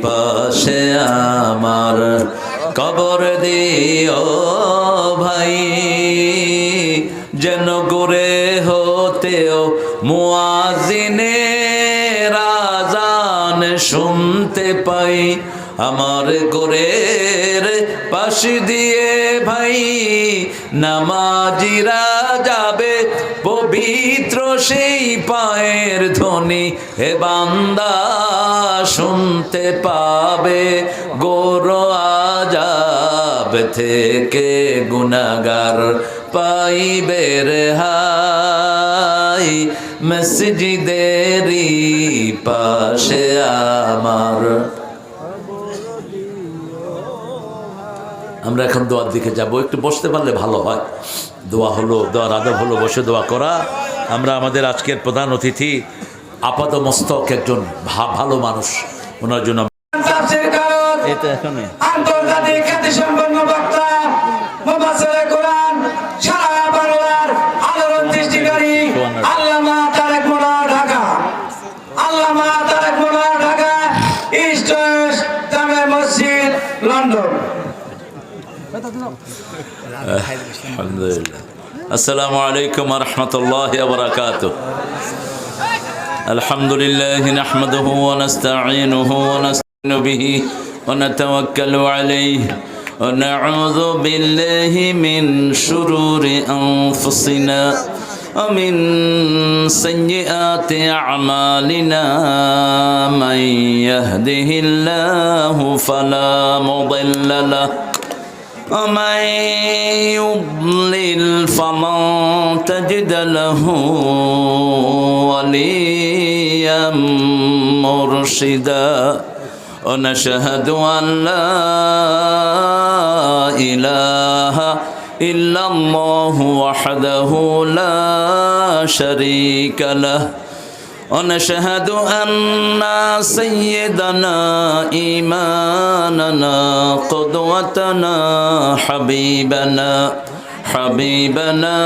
পাশে আমার কবর দিও ভাই, যেন করে হতেও মুয়াজ্জিনের আযান শুনতে পাই। আমার গোরের পাশ দিয়ে ভাই নামাজিরা যাবে, পবিত্র সেই পায়ের ধ্বনি হে বান্দা শুনতে পাবে। গোর আযাব থেকে গুনাহগার পাইবে রেহাই, মসজিদেরই পাশে আমার। আমরা এখন দোয়ার দিকে যাব, একটু বসতে পারলে ভালো হয়। দোয়া হলো, দোয়ার আদব হলো বসে দোয়া করা। আমরা আমাদের আজকের প্রধান অতিথি আপাত মস্তক একজন ভালো মানুষ, ওনার জন্য আন্তর্জাতিক খ্যাতিসম্পন্ন বক্তা, মুফাসসিরে কোরআন, সারা বাংলার আলোড়ন সৃষ্টিকারী আল্লামা তারেক মোল্লা ঢাকা, আল্লামা তারেক মোল্লা ঢাকা, ইস্ট ওয়েস্ট জামে মসজিদ, লন্ডন। আলহামদুলিল্লাহ। আসসালামু আলাইকুম ওয়া রাহমাতুল্লাহি ওয়া বারাকাতুহু। আলহামদুলিল্লাহি নাহমাদুহু ওয়া নাস্তাঈনুহু ওয়া নাস্তাঈনু বিহি ওয়া নাতাওয়াক্কালু আলাইহি ওয়া নাউযু বিল্লাহি মিন শুরুরি আনফুসিনা ওয়া মিন সাইয়্যাতি আ'মালিনা। মান ইয়াহদিহিল্লাহু ফালা মুদিল্লা লাহু ومن يضلل فلن تجد له وليا مرشدا ونشهد أن لا إله إلا الله وحده لا شريك له ونشهد أن سيدنا إمامنا قدوتنا حبيبنا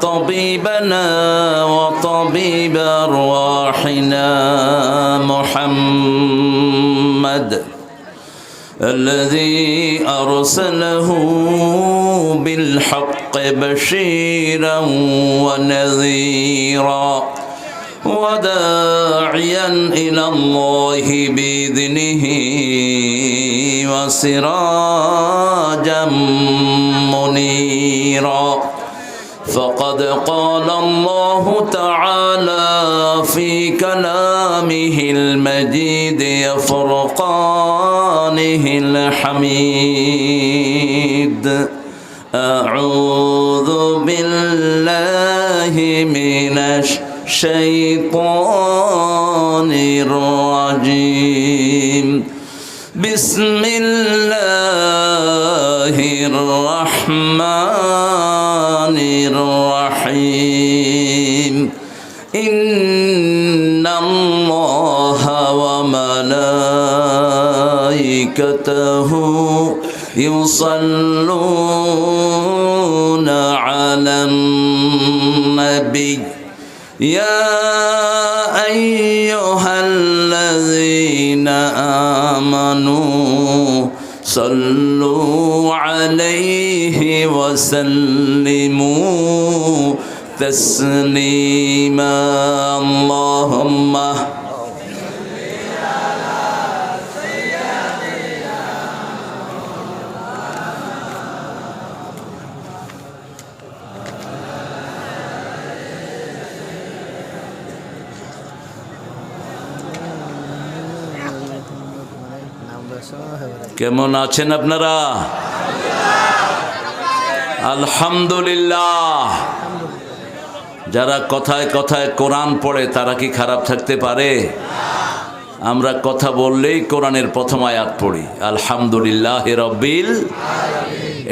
طبيبنا وطبيب أرواحنا محمد الذي أرسله بالحق بشيرا ونذيرا وداعيا إلى الله بإذنه وسراجا منيرا. فقد قال الله تعالى في كلامه المجيد فرقانه الحميد: أعوذ بالله من الشيطان الرجيم. بسم الله الرحمن الرحيم. إن الله وملائكته يصلون على النبي يا أيها الذين آمنوا صلوا عليه وسلموا تسليما. اللهم কেমন আছেন আপনারা? আলহামদুলিল্লাহ। যারা কথায় কথায় কোরআন পড়ে তারা কি খারাপ থাকতে পারে? আমরা কথা বললেই কোরআনের প্রথম আয়াত পড়ি, আলহামদুলিল্লাহ রব্বিল।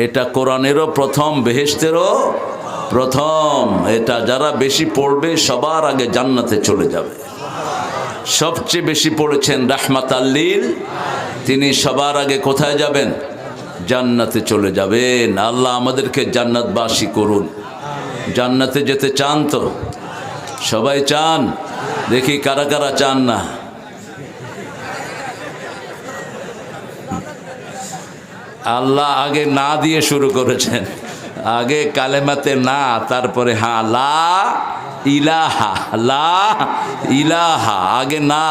এটা কোরআনেরও প্রথম, বেহেশতেরও প্রথম। এটা যারা বেশি পড়বে সবার আগে জান্নাতে চলে যাবে। সবচেয়ে বেশি পড়েছেন রাহমাতাল লিল, তিনি সবার আগে কোথায় যাবেন? জান্নাতে চলে যাবেন। আল্লাহ আমাদেরকে জান্নাতবাসী করুন। জান্নাতে যেতে চান তো? সবাই চান? দেখি কারা কারা চান না। আল্লাহ আগে না দিয়ে শুরু করেছেন, আগে কালেমাতে না, তারপরে হা, লা ইলাহা, লা ইলাহা, আগে না।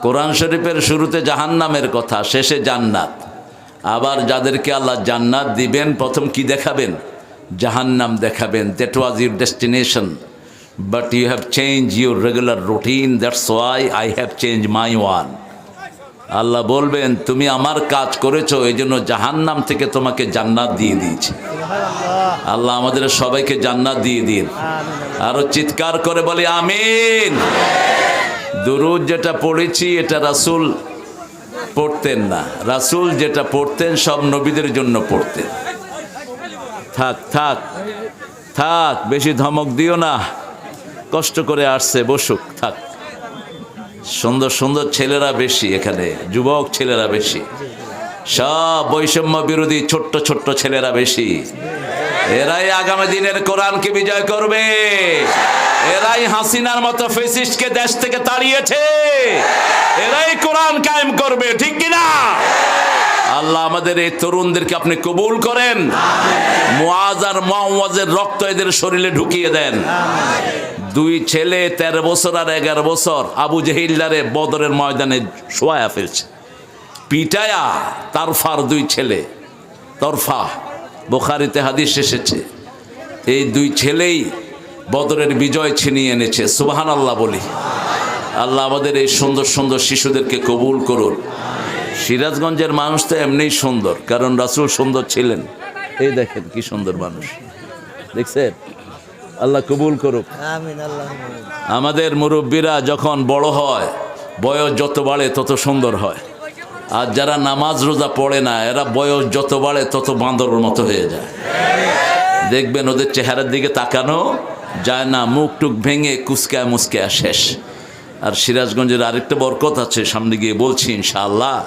কোরআন শরীফের শুরুতে জাহান্নামের কথা, শেষে জান্নাত। আবার যাদেরকে আল্লাহ জান্নাত দিবেন প্রথম কি দেখাবেন? জাহান্নাম দেখাবেন। That was your destination, but you have change your regular routine, that's why I have change my one. Allah বলবেন তুমি আমার কাজ করেছো, এই জন্য জাহান্নাম থেকে তোমাকে জান্নাত দিয়ে দিয়েছে। আল্লাহ আমাদের সবাইকে জান্নাত দিয়ে দিন। আরো চিৎকার করে বলি আমিন। দুরূদ যেটা পড়েছি এটা রাসূল পড়তেন না, রাসূল যেটা পড়তেন সব নবীদের জন্য পড়তেন। থাক থাক থাক, বেশি ধমক দিও না, কষ্ট করে আসছে, বসুক, থাক। সুন্দর সুন্দর ছেলেরা বেশি এখানে, যুবক ছেলেরা বেশি, সব বৈষম্য বিরোধী ছোট্ট ছোট্ট ছেলেরা বেশি। এরাই আগামী দিনের কোরআনকে বিজয় করবে, এরাই হাসিনার মতো ফেসিস্টকে দেশ থেকে তাড়িয়েছে, এরাই কোরআন কায়েম করবে, ঠিক কিনা? আল্লাহ আমাদের এই তরুণদেরকে আপনি কবুল করেন, মুআজ আর মুআওয়াজের রক্ত এদের শরীরে ঢুকিয়ে দেন। দুই ছেলে 13 বছর আর 11 বছর আবু জেহিল্লারে বদরের ময়দানে শোয়া ফেলছে, পিটায়া। তারফার দুই ছেলে, তরফা, বুখারীতে হাদিস এসেছে, এই দুই ছেলেই বদরের বিজয় ছিনিয়ে এনেছে। সুবহানাল্লাহ বলি। আল্লাহ আমাদের এই সুন্দর সুন্দর শিশুদেরকে কবুল করুন। সিরাজগঞ্জের মানুষ তো এমনিই সুন্দর, কারণ রাসূল সুন্দর ছিলেন। এই দেখেন কি সুন্দর মানুষ, দেখছেন? আল্লাহ কবুল করুক। আমাদের মুরব্বীরা যখন বড় হয়, বয়স যত বাড়ে তত সুন্দর হয়। আর যারা নামাজ রোজা পড়ে না, এরা বয়স যত বাড়ে তত বাঁদরের মতো হয়ে যায়। দেখবেন ওদের চেহারার দিকে তাকানো যায় না, মুখ টুক ভেঙে কুচকায় মুচকায় শেষ। আর সিরাজগঞ্জের আরেকটা বরকত আছে, সামনে গিয়ে বলছি ইনশাআল্লাহ।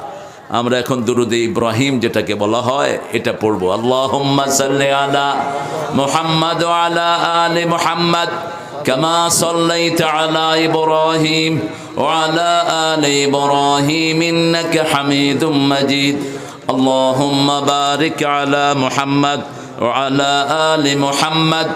আমরা এখন দুরুদে ইব্রাহিম যেটাকে বলা হয় এটা পড়বো। আল্লাহুম্মা সাল্লি আলা মুহাম্মাদ ওয়া আলা আলি মুহাম্মাদ কামা সাল্লাইতা আলা ইব্রাহিম ওয়া আলা আলি ইব্রাহিম ইন্নাকা হামিদুম মাজিদ। আল্লাহুম্মা বারিক আলা মুহাম্মাদ ওয়া আলা আলি মুহাম্মাদ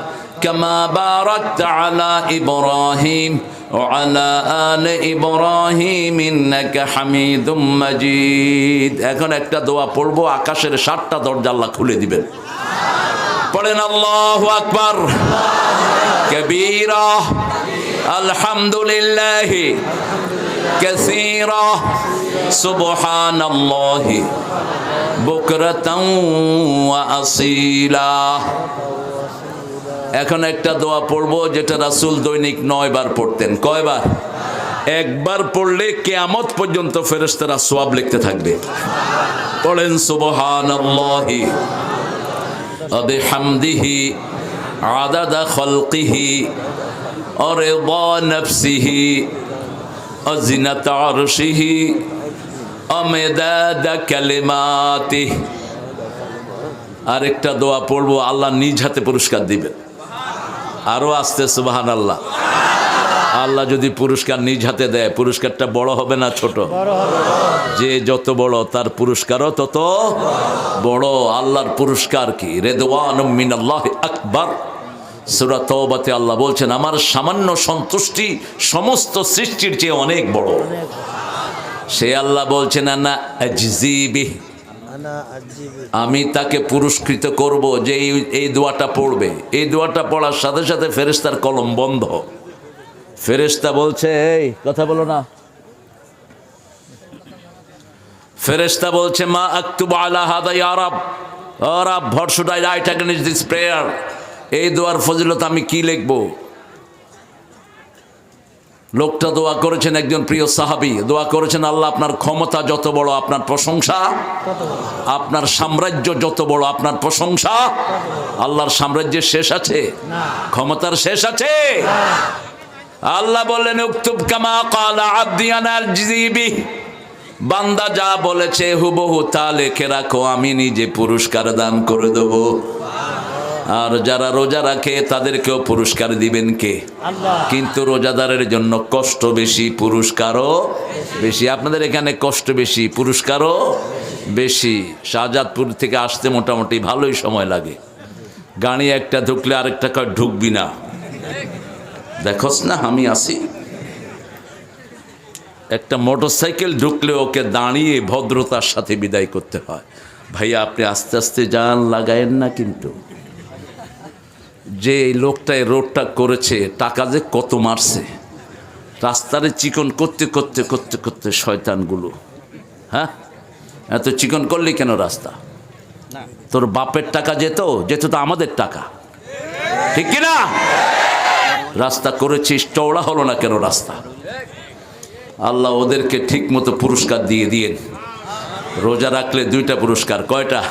কামা বারাকতা আলা ইব্রাহিম وعلى آل إبراهيم إنك حميد مجيد। এখন একটা দোয়া পড়বো, আকাশের 7টা দরজা আল্লাহ খুলে দিবেন। পড়েন আল্লাহু আকবার কবীরা, আলহামদুলিল্লাহি কাসীরা, সুবহানাল্লাহি বুকরাতাও ওয়া আসীলা। এখন একটা দোয়া পড়বো যেটা রাসূল দৈনিক 9 বার পড়তেন। কয়বার? একবার পড়লে কিয়ামত পর্যন্ত ফেরেশতারা সওয়াব লিখতে থাকবে। পড়েন সুবহানাল্লাহি ওয়া বিহামদিহি আদাদা খালকিহি ওয়া রিদা নাফসিহি ওয়া জিনাতা আরশিহি ওয়া মিদাদা কালিমাতিহি। আরেকটা দোয়া পড়বো, আল্লাহ নিজ হাতে পুরস্কার দিবেন। আরো আসতে সুবহানাল্লাহ। আল্লাহ যদি পুরস্কার নিজ হাতে দেয়, পুরস্কারটা বড় হবে না ছোট? যে যত বড় তার পুরস্কারও তত বড়। আল্লাহর পুরস্কার কি? রিদওয়ানুম মিনাল্লাহি আকবার। সূরা তাওবাতে আল্লাহ বলছেন আমার সামান্য সন্তুষ্টি সমস্ত সৃষ্টির চেয়ে অনেক বড়। সে আল্লাহ বলছেন আনা আজজিবি, আমি তাকে পুরস্কৃত করব যে এই দোয়াটা পড়বে। এই দোয়াটা পড়ার সাথে সাথে ফেরেশতার কলম বন্ধ। ফেরেশতা বলছে এই কথা বলো না, ফেরেশতা বলছে মা আকতুবু আলা হাদা ইয়া রাব, ও রাব what should I write against this prayer? এই দোয়ার ফজিলত আমি কি লিখবো? লোকটা দোয়া করেছেন, একজন প্রিয় সাহাবী দোয়া করেছেন আল্লাহ আপনার ক্ষমতা যত বড় আপনার প্রশংসা, আপনার সাম্রাজ্য যত বড় আপনার প্রশংসা। আল্লাহর সাম্রাজ্যের শেষ আছে? ক্ষমতার শেষ আছে? আল্লাহ বললেন উকতুব কামা ক্বালা আবদি আনা আজজিবি, বান্দা যা বলেছে হুবহু তা লিখে রাখো, আমি নিজে পুরস্কার দান করে দেব। আর যারা রোজা রাখে তাদেরকেও পুরস্কার দিবেন কে? আল্লাহ। কিন্তু রোজাদারের জন্য কষ্ট বেশি, পুরস্কারও বেশি। আপনাদের এখানে কষ্ট বেশি, পুরস্কারও বেশি। শাহজাদপুর থেকে আসতে মোটামুটি ভালোই সময় লাগে। গাড়ি একটা ঢুকলে আরেকটা কয় ঢুকবি না, দেখোস না আমি আসি। একটা মোটরসাইকেল ঢুকলে ওকে দাঁড়িয়ে ভদ্রতার সাথে বিদায় করতে হয়। ভাইয়া আপনি আস্তে আস্তে যান, লাগায়েন না। কিন্তু যে এই লোকটা এই রোডটা করেছে, টাকা যে কত মারছে, রাস্তারে চিকন করতে করতে করতে করতে শয়তানগুলো। হ্যাঁ, এত চিকন করলি কেন রাস্তা? তোর বাপের টাকা যেত তো আমাদের টাকা, ঠিক কিনা? রাস্তা করেছিস, চওড়া হলো না কেন রাস্তা? আল্লাহ ওদেরকে ঠিক মতো পুরস্কার দিয়ে দিয়েন। রোজা রাখলে 2টা পুরস্কার। কয়টা?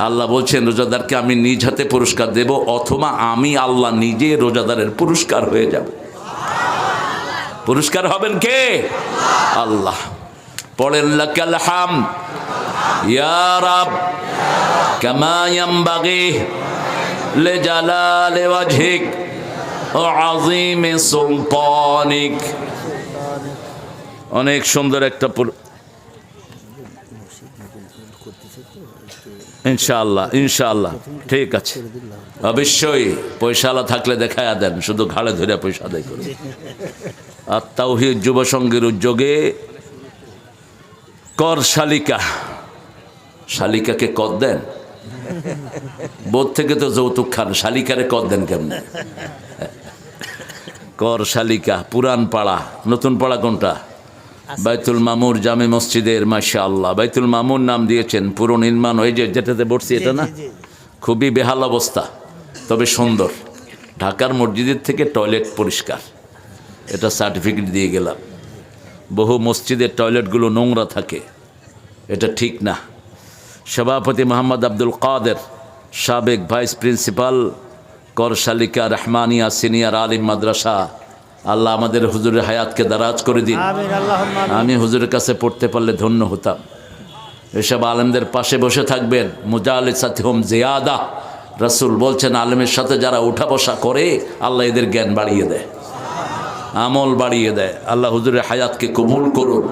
আল্লাহ বলছেন রোজাদারকে আমি নিজ হাতে পুরস্কার দেব, অথবা আমি আল্লাহ নিজে রোজাদারের পুরস্কার হয়ে যাব। পুরস্কার হবেন কে? আল্লাহ। পড়েন লাকাল হামদ ইয়া রাব কামা ইয়ানবাগি লিজালালি ওয়াজহিক ওয়া আযীমি সুলতানিক। অনেক সুন্দর একটা ইনশাআল্লাহ, ইনশাআল্লাহ ঠিক আছে। অবশ্যই পয়সাওয়ালা থাকলে দেখায়া দেন, শুধু ঘাড়ে ধরে পয়সা আদায় করে। আর তাওহীদ যুব সংঘের উদ্যোগে কর শালিকা, শালিকাকে কর দেন? বোধ থেকে তো যৌতুক খান, শালিকারে কর দেন কেমনে? কর শালিকা, পুরান পাড়া, নতুন পাড়া কোনটা? বাইতুল মামুর জামে মসজিদের, মাশাআল্লাহ বাইতুল মামুর নাম দিয়েছেন। পুরো নির্মাণ, ওই যে যেটাতে বসছি এটা না, খুবই বেহাল অবস্থা, তবে সুন্দর। ঢাকার মসজিদের থেকে টয়লেট পরিষ্কার, এটা সার্টিফিকেট দিয়ে গেলাম। বহু মসজিদের টয়লেটগুলো নোংরা থাকে, এটা ঠিক না। সভাপতি মোহাম্মদ আব্দুল কাদের, সাবেক ভাইস প্রিন্সিপাল কর শালিকা রহমানিয়া সিনিয়র আলিম মাদ্রাসা, আল্লাহ আমাদের হুজুরের হায়াতকে দারাজ করে দিন। আমি হুজুরের কাছে পড়তে পারলে ধন্য হতাম। এসব আলেমদের পাশে বসে থাকবেন। মুজালিসাতহুম জিয়াদা, রাসূল বলছেন আলেমের সাথে যারা উঠা বসা করে আল্লাহ এদের জ্ঞান বাড়িয়ে দেয়, আমল বাড়িয়ে দেয়। আল্লাহ হুজুরের হায়াতকে কবুল করুন,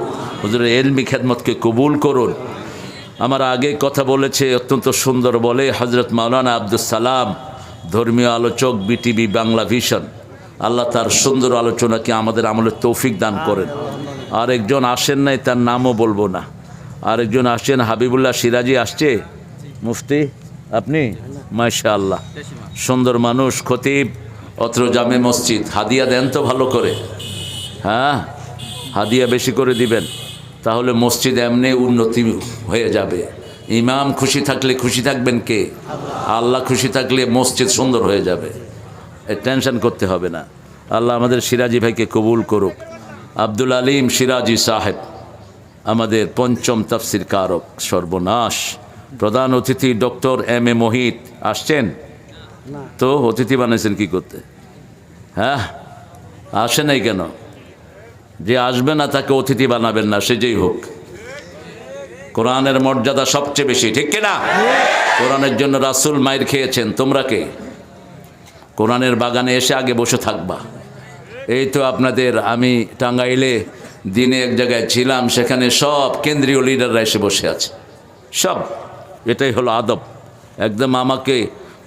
হুজুরের ইলমি খেদমতকে কবুল করুন। আমার আগে কথা বলেছে অত্যন্ত সুন্দর বলে হযরত মাওলানা আব্দুল সালাম, ধর্মীয় আলোচক, বিটিভি বাংলা ভিশন। আল্লাহ তার সুন্দর আলোচনাকে আমাদের আমলের তৌফিক দান করেন। আরেকজন আসেন নাই, তার নামও বলবো না। আরেকজন আসছেন হাবিবুল্লাহ সিরাজি, আসছে মুফতি আপনি, মাশাআল্লাহ সুন্দর মানুষ, খতিব অত্র জামে মসজিদ। হাদিয়া দেন তো ভালো করে, হ্যাঁ হাদিয়া বেশি করে দিবেন, তাহলে মসজিদ এমনি উন্নতি হয়ে যাবে। ইমাম খুশি থাকলে খুশি থাকবেন কে? আল্লাহ খুশি থাকলে মসজিদ সুন্দর হয়ে যাবে, টেনশন করতে হবে না। আল্লাহ আমাদের সিরাজি ভাইকে কবুল করুক। আব্দুল আলিম সিরাজি সাহেব আমাদের পঞ্চম তাফসির কারক, সর্বনাশ। প্রধান অতিথি ডক্টর এম এ মোহিত আসছেন তো, অতিথি বানাইছেন কি করতে? হ্যাঁ আসে নাই কেন? যে আসবে না তাকে অতিথি বানাবেন না, সে যেই হোক। কোরআনের মর্যাদা সবচেয়ে বেশি, ঠিক কিনা? কোরআনের জন্য রাসূল মাইর খেয়েছেন, তোমরা কে? কোরআনের বাগানে এসে আগে বসে থাকবা। এই তো আপনাদের, আমি টাঙ্গাইলে দিনে এক জায়গায় ছিলাম, সেখানে সব কেন্দ্রীয় লিডাররা এসে বসে আছে, সব। এটাই হলো আদব। একদম আমাকে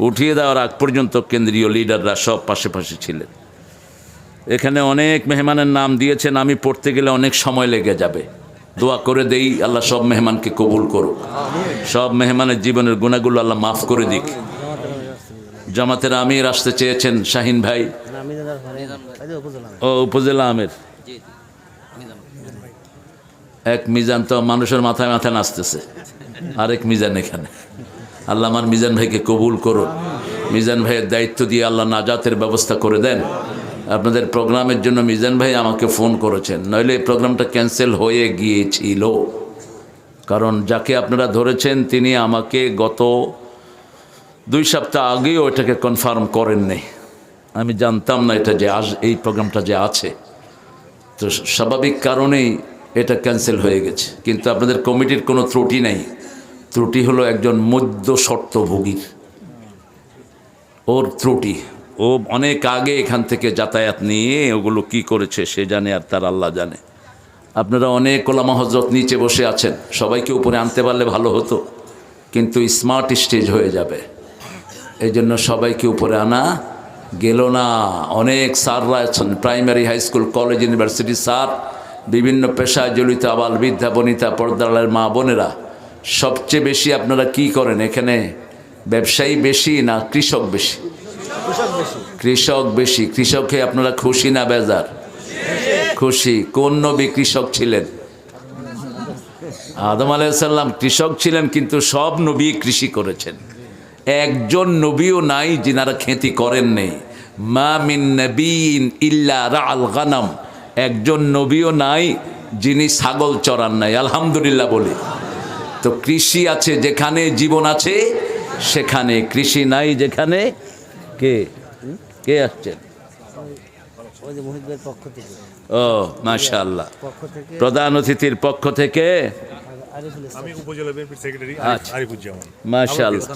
উঠিয়ে দেওয়ার আগ পর্যন্ত কেন্দ্রীয় লিডাররা সব পাশে পাশে ছিলেন। এখানে অনেক মেহমানের নাম দিয়েছেন, আমি পড়তে গেলে অনেক সময় লেগে যাবে। দোয়া করে দেই আল্লাহ সব মেহমানকে কবুল করুক, সব মেহমানের জীবনের গুনাহগুলো আল্লাহ মাফ করে দিক। জামাতের আমির আসতে চেয়েছেন শাহিন ভাই, ও উপজেলা আমির। এক মিজান তো মানুষের মাথায় মাথায় নাচতেছে, আরেক মিজান এখানে। আল্লাহ আমার মিজান ভাইকে কবুল করুন। মিজান ভাইয়ের দায়িত্ব দিয়ে আল্লাহ নাজাতের ব্যবস্থা করে দেন। আপনাদের প্রোগ্রামের জন্য মিজান ভাই আমাকে ফোন করেছেন, নইলে এই প্রোগ্রামটা ক্যান্সেল হয়ে গিয়েছিল। কারণ যাকে আপনারা ধরেছেন তিনি আমাকে গত 2 সপ্তাহ আগেও এটাকে কনফার্ম করেননি। আমি জানতাম না এটা যে এই প্রোগ্রামটা যে আছে, তো স্বাভাবিক কারণেই এটা ক্যান্সেল হয়ে গেছে। কিন্তু আপনাদের কমিটির কোনো ত্রুটি নেই, ত্রুটি হলো একজন মধ্য শর্তভোগীর, ওর ত্রুটি। ও অনেক আগে এখান থেকে যাতায়াত নিয়ে ওগুলো কি করেছে সে জানে, আর তার আল্লাহ জানে। আপনারা অনেক ওলামা হজরত নিচে বসে আছেন, সবাইকে উপরে আনতে পারলে ভালো হতো, কিন্তু স্মার্ট স্টেজ হয়ে যাবে, এই জন্য সবাইকে উপরে আনা গেল না। অনেক স্যাররা আছেন, primary, high school, college, university sir, বিভিন্ন পেশায় জড়িত আবাল বৃদ্ধা বনিতা পর্দালের মা বোনেরা। সবচেয়ে বেশি আপনারা কি করেন এখানে? ব্যবসায়ী বেশি না কৃষক বেশি? কৃষক বেশি। কৃষকে আপনারা খুশি না বেজার? খুশি। কোন নবী কৃষক ছিলেন? আদম আলাইহিস সালাম কৃষক ছিলেন, কিন্তু সব নবী কৃষি করেছেন। একজন নবীও নাই যিনারা খেতি করেন নেই। মা মিন নবীন ইল্লা রাআল গানাম, একজন নবীও নাই যিনি ছাগল চরান নাই। আলহামদুলিল্লাহ বলি। তো কৃষি আছে যেখানে, জীবন আছে সেখানে, কৃষি নাই যেখানে। কে কে আসছেন? ও মাশাআল্লাহ, প্রধান অতিথির পক্ষ থেকে আমি উপজেলা বিএনপির সেক্রেটারি আরিফুজ্জামান। মাশাআল্লাহ,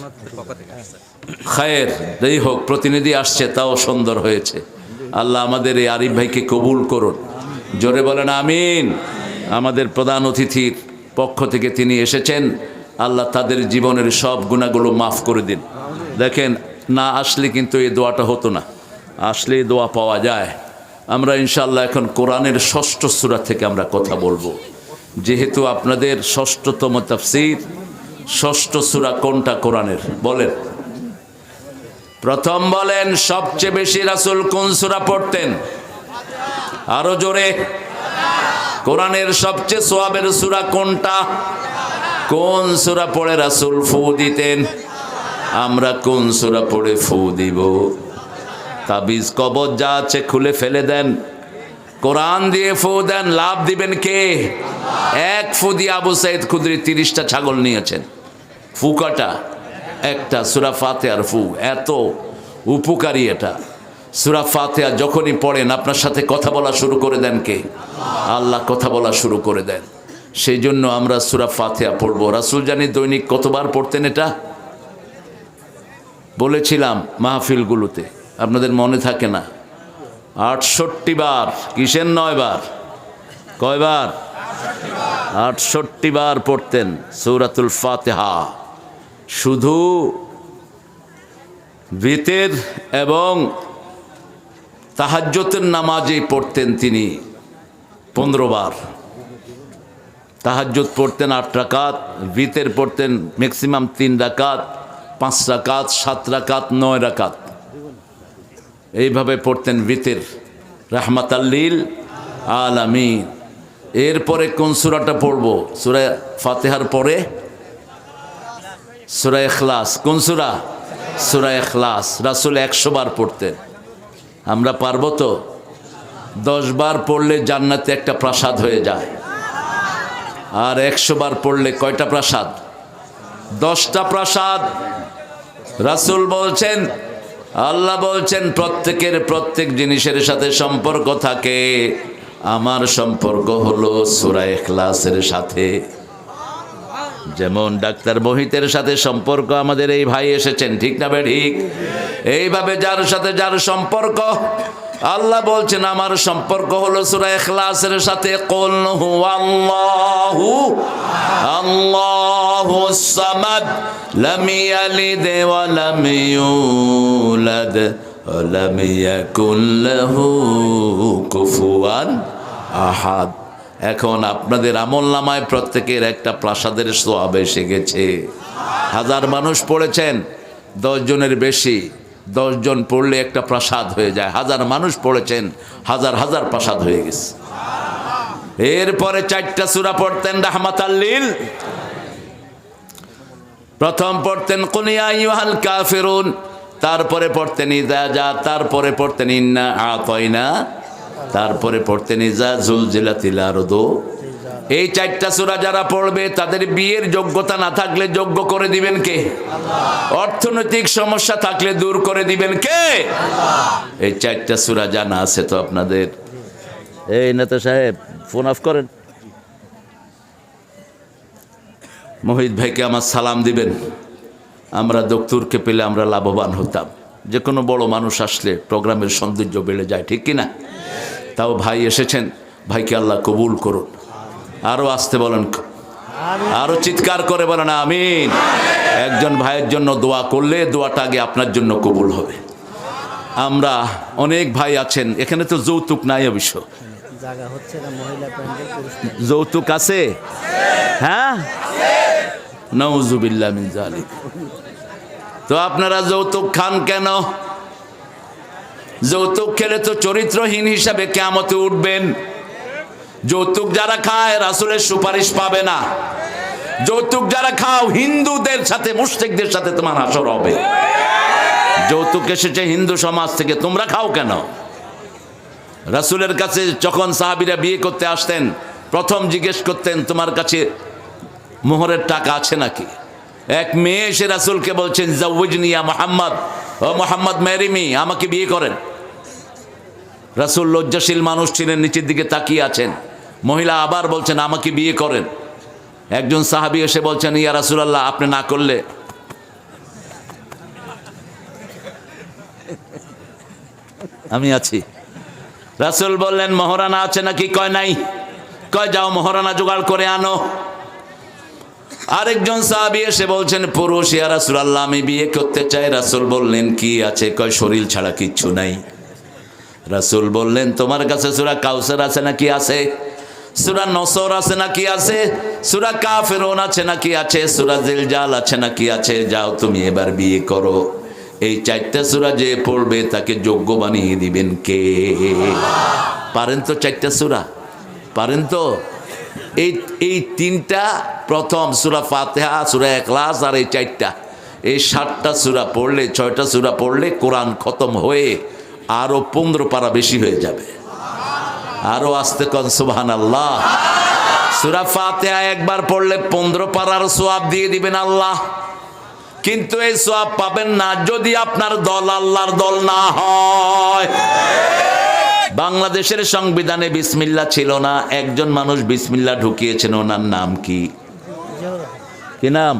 খায়ের। যাই হোক, প্রতিনিধি আসছে, তাও সুন্দর হয়েছে। আল্লাহ আমাদের এই আরিফ ভাইকে কবুল করুন, জোরে বলেন আমিন। আমাদের প্রধান অতিথির পক্ষ থেকে তিনি এসেছেন, আল্লাহ তাদের জীবনের সব গুনাহগুলো মাফ করে দিন। দেখেন, না আসলে কিন্তু এই দোয়াটা হতো না, আসলে এই দোয়া পাওয়া যায়। আমরা ইনশাআল্লাহ এখন কোরআনের 6ষ্ঠ সূরা থেকে আমরা কথা বলবো, যেহেতু আপনাদের 6ষ্ঠতম তাফসীর। 6ষ্ঠ সূরা কোনটা কোরআনের বলেন? প্রথম বলেন, সবচেয়ে বেশি রাসূল কোন সূরা পড়তেন? আরো জোরে। কোরআনের সবচেয়ে সওয়াবের সূরা কোনটা? কোন সূরা পড়ে রাসূল ফু দিতেন? আমরা কোন সূরা পড়ে ফু দিব? তাবিজ কবজ যা আছে খুলে ফেলে দেন, কোরআন দিয়ে ফু দেন। লাভ দিবেন কে? এক ফু দিয়ে আবু সাইদ খুদরি 30টা ছাগল নিয়েছেন। ফু কটা? একটা। সূরা ফাতিহার ফু এত উপকারী এটা। সূরা ফাতিহা যখনই পড়েন আপনার সাথে কথা বলা শুরু করে দেন কে? আল্লাহ কথা বলা শুরু করে দেন। সেই জন্য আমরা সূরা ফাতিহা পড়বো। রাসূল জানি দৈনিক কতবার পড়তেন এটা বলেছিলাম মাহফিলগুলোতে, আপনাদের মনে থাকে না? 68 বার। কিসের 9 বার? কয়বার? 68 বার পড়তেন সূরাতুল ফাতিহা। শুধু বিতের এবং তাহাজ্জুদের নামাজে পড়তেন তিনি 15 বার। তাহাজ্জুদ পড়তেন 8 রাকাত, বিতের পড়তেন ম্যাক্সিমাম 3 রাকাত, 5 রাকাত, 7 রাকাত, 9 রাকাত, এইভাবে পড়তেন বিতের, রাহমাতাল লিল আলামিন। এরপরে কোন সূরাটা পড়বো? সূরা ফাতিহার পরে সূরা ইখলাস। কোন সূরা? সূরা ইখলাস। রাসূল 100 বার পড়তেন। আমরা পারবো তো? 10 বার পড়লে জান্নাতে একটা প্রাসাদ হয়ে যায়, আর 100 বার পড়লে কয়টা প্রাসাদ? 10টা প্রাসাদ। রাসূল বলছেন, আল্লাহ বলছেন, প্রত্যেকের প্রত্যেক জিনিসের সাথে সম্পর্ক থাকে, আমার সম্পর্ক হলো সূরা ইখলাসের সাথে। যেমন ডাক্তার মোহিতের সাথে সম্পর্ক আমাদের এই ভাই এসেছেন, ঠিক না ভাই? ঠিক। এইভাবে যার সাথে যার সম্পর্ক, আল্লাহ বলছেন আমার সম্পর্ক হলো সূরা ইখলাসের সাথে। কুল হুয়াল্লাহু আল্লাহুস সামাদ লাম ইয়ালিদ ওয়া লাম ইউলাদ ওয়া লাম ইয়াকুল লাহু কুফুয়ান আহাদ। এখন আপনাদের আমলনামায় প্রত্যেকের একটা প্রাসাদের সওয়াব এসে গেছে। 1000 মানুষ পড়েছেন, 10 জনের বেশি, 10 জন পড়লে একটা প্রাসাদ হয়ে যায়। 1000 মানুষ পড়েছেন, হাজার হাজার প্রাসাদ হয়ে গেছে। এরপরে 4টা সূরা পড়তেন রাহমাতাল লিল। প্রথম পড়তেন কুল ইয়া আইয়ুহাল কাফিরুন, তারপরে পড়তেন ইযা জা, তারপরে পড়তেন ইন্না আতাইনা, তারপরে পড়তেন ইযা জুলজিলাতিল আরদু। এই 4টা সূরা যারা পড়বে তাদের বিয়ের যোগ্যতা না থাকলে যোগ্য করে দিবেন কে? অর্থনৈতিক সমস্যা থাকলে দূর করে দিবেন কে? এই 4টা সূরা জানা আছে তো আপনাদের? এই নেতা সাহেব ফোন অফ করেন, মোহিত ভাইকে আমার সালাম দিবেন। আমরা দক্তুরকে পেলে আমরা লাভবান হতাম। যে কোনো বড় মানুষ আসলে প্রোগ্রামের সৌন্দর্য বেড়ে যায়, ঠিক কিনা? তাও ভাই এসেছেন, ভাইকে আল্লাহ কবুল করুন। আরো আসতে বলেন, আরো চিৎকার করে বলেন আমিন। একজন ভাইয়ের জন্য দোয়া করলে দোয়াটা আগে আপনার জন্য কবুল হবে। আমরা অনেক ভাই আছেন এখানে, তো যৌতুক নাই অবশ্য, জায়গা হচ্ছে না, মহিলা প্যান্ডেল পুরস্কার যৌতুক আছে? হ্যাঁ, নাউজুবিল্লাহ মিন যালিক। তো আপনারা যৌতুক খান কেন? যৌতুক খেলে তো চরিত্রহীন হিসাবে কিয়ামতে উঠবেন। যৌতুক যারা খায় রাসূলের সুপারিশ পাবে না। যৌতুক যারা খাও হিন্দুদের সাথে মুশরিকদের সাথে তোমার হাসর হবে। যৌতুক এসেছে হিন্দু সমাজ থেকে, তোমরা খাও কেন? রাসূলের কাছে যখন সাহাবীরা বিয়ে করতে আসতেন প্রথম জিজ্ঞেস করতেন তোমার কাছে মোহরের টাকা আছে নাকি? এক মেয়ে এসে রাসূলকে বলছেন জাওয়াজনি ইয়া মুহাম্মদ, ও মুহাম্মদ ম্যারি মি, আমাকে বিয়ে করেন। রাসূল লজ্জাশীল মানুষ ছিলেন, নিচের দিকে তাকিয়ে আছেন। মহিলা আবার বলছেন আমাকে বিয়ে করেন। একজন সাহাবী এসে বলছেন ইয়া রাসূলুল্লাহ আপনি না করলে? আমি আছি। রাসূল বললেন মহারানা আছে নাকি? কয় নাই। কয় যাও মহারানা জোগাড় করে আনো। আরেকজন সাহাবী এসে বলছেন পুরুষ, ইয়া রাসূলুল্লাহ আমি বিয়ে করতে চাই। রাসূল বললেন কি আছে? কয় শরীর ছাড়া কিচ্ছু নাই। রাসূল বললেন তোমার কাছে সূরা কাউসার আছে নাকি? আছে। সূরা নসর আছে নাকি? আছে। সূরা কাফিরুন আছে নাকি? আছে। সূরা জিলজাল আছে নাকি? আছে। যাও তুমি এবার বিয়ে করো। এই চারটা সূরা যে পড়বে তাকে যোগ্য বানিয়ে দিবেন কে? পারেন তো চারটা সূরা? পারেন তো? এই তিনটা, প্রথম সূরা ফাতিহা, সূরা ইখলাস আর এই চারটা, এই 7টা সূরা পড়লে, 6টা সূরা পড়লে কোরআন খতম হয়ে আরো 15 পারা বেশি হয়ে যাবে। আরো আস্তে কোন সুবহানাল্লাহ। সূরা ফাতিহা একবার পড়লে 15 পারার সওয়াব দিয়ে দিবেন আল্লাহ। কিন্তু এই সওয়াব পাবেন না যদি আপনার দল আল্লাহর দল না হয়। বাংলাদেশের সংবিধানে বিসমিল্লাহ ছিল না, একজন মানুষ বিসমিল্লাহ ঢুকিয়েছেন, ওনার নাম কি? কি নাম?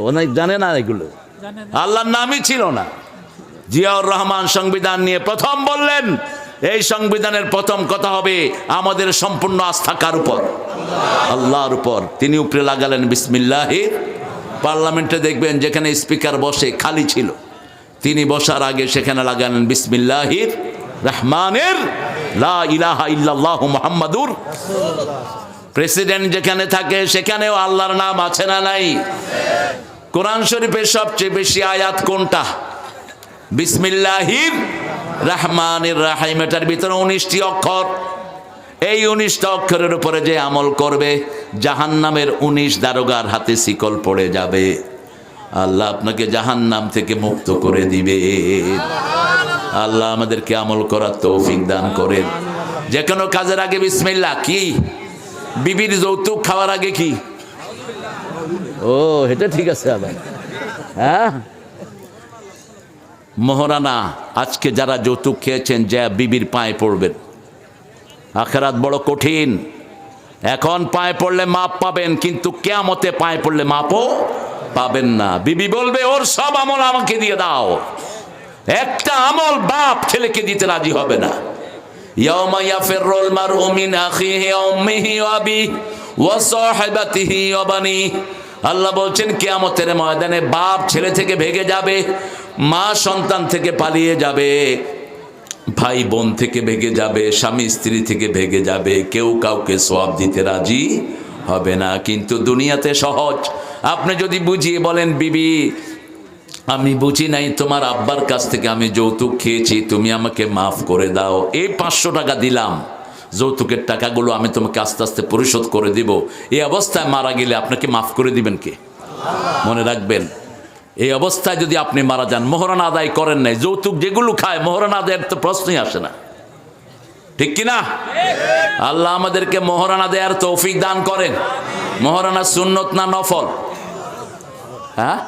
অনেক জানে না এগুলো, আল্লাহর নামই ছিল না। জিয়াউর রহমান সংবিধান নিয়ে প্রথম বললেন এই সংবিধানের প্রথম কথা হবে আমাদের সম্পূর্ণ আস্থা কার উপর? আল্লাহর উপর। তিনি উপরে লাগালেন বিসমিল্লাহির। পার্লামেন্টে দেখবেন যেখানে স্পিকার বসে খালি ছিল, তিনি বসার আগে সেখানে লাগালেন বিসমিল্লাহির রহমানের লা ইলাহা ইল্লাল্লাহু মুহাম্মাদুর। প্রেসিডেন্ট যেখানে থাকে সেখানেও আল্লাহর নাম আছে না নাই? কোরআন শরীফের সবচেয়ে বেশি আয়াত কোনটা? বিসমিল্লাহির রহমানির রহিম। এটার ভিতরে 19টি অক্ষর। এই 19টা অক্ষরের উপরে যে আমল করবে জাহান্নামের 19 দারোগার হাতে শিকল পড়ে যাবে। আল্লাহ আপনাকে জাহান্নাম থেকে মুক্ত করে দিবে। আল্লাহ আমাদেরকে আমল করার তৌফিক দান করেন। যে কোনো কাজের আগে বিসমিল্লাহ। কি বিবির যৌতুক খাওয়ার আগে কি? ও এটা ঠিক আছে আবার। হ্যাঁ, মোহরানা আজকে যারা যৌতুক খেয়েছেন যা বিবির পায়ে পড়বেন। আখিরাত বড় কঠিন। এখন পায়ে পড়লে মাপ পাবেন, কিন্তু কিয়ামতে পায়ে পড়লে মাপও পাবেন না। বিবি বলবে ওর সব আমল আমাকে দিয়ে দাও। একটা আমল বাপ ছেলেকে দিতে রাজি হবে না। ইয়াউমা ইয়াফিরুল মারউ মিন আখিহি ওয়া উম্মিহি ওয়া আবিহি ওয়া সাহিবাতিহি ওয়া বানিহি। আল্লাহ বলছেন কিয়ামতের ময়দানে বাপ ছেলে থেকে ভেগে যাবে, মা সন্তান থেকে পালিয়ে যাবে, ভাই বোন থেকে ভেগে যাবে, স্বামী স্ত্রী থেকে ভেগে যাবে। কেউ কাউকে সওয়াব দিতে রাজি হবে না। কিন্তু দুনিয়াতে সহজ। আপনি যদি বুঝিয়ে বলেন বিবি আমি বুঝি নাই, তোমার আব্বার কাছ থেকে আমি যৌতুক খেয়েছি, তুমি আমাকে মাফ করে দাও, এই 500 টাকা দিলাম, যৌতুকের টাকাগুলো আমি তোমাকে আস্তে আস্তে পরিশোধ করে দিব। এই অবস্থায় মারা গেলে আপনাকে মাফ করে দিবেন কে? মনে রাখবেন, এই অবস্থায় যদি আপনি মারা যান, মোহরানা আদায় করেন নাই, যৌতুক যেগুলো খায় মোহরানা আদায়ের তো প্রশ্নই আসে না, ঠিক কিনা? আল্লাহ আমাদেরকে মোহরানা দেওয়ার তৌফিক দান করেন। মোহরানা সুন্নত না নফল? হ্যাঁ,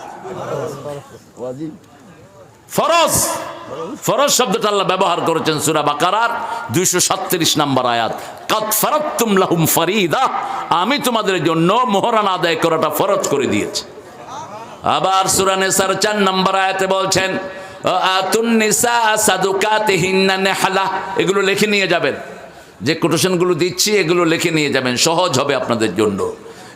ফরজ। ফরজ শব্দটা আল্লাহ ব্যবহার করেছেন সূরা বাকারার 237 নম্বর আয়াত। কাদ ফারাদতুম লাহুম ফারিদা, আমি তোমাদের জন্য মোহরানা আদায় করাটা ফরজ করে দিয়েছি। আবার সূরা নিসার 4 নম্বর আয়াতে বলছেন আতুন নিসা সাদুকাতিহিন্না নিহলা। এগুলো লিখে নিয়ে যাবেন। যে কোটেশনগুলো দিচ্ছি এগুলো লিখে নিয়ে যাবেন, সহজ হবে আপনাদের জন্য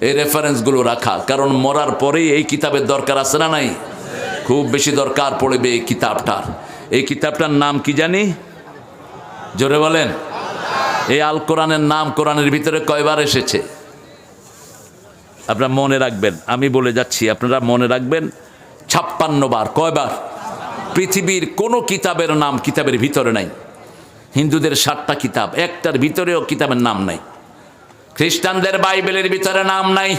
এই রেফারেন্সগুলো রাখা। কারণ মরার পরেই এই কিতাবের দরকার আছে না নাই? খুব বেশি দরকার পড়বে এই কিতাবটার। এই কিতাবটার নাম কি জানি? জোরে বলেন। এই আল কোরআনের নাম কোরআনের ভিতরে কয়বার এসেছে আপনারা মনে রাখবেন, আমি বলে যাচ্ছি আপনারা মনে রাখবেন। 56 বার। কয়বার? পৃথিবীর কোনো কিতাবের নাম কিতাবের ভিতরে নাই। হিন্দুদের 7টা কিতাব, একটার ভিতরেও কিতাবের নাম নাই। খ্রিস্টানদের বাইবেলের ভিতরে নাম নাই।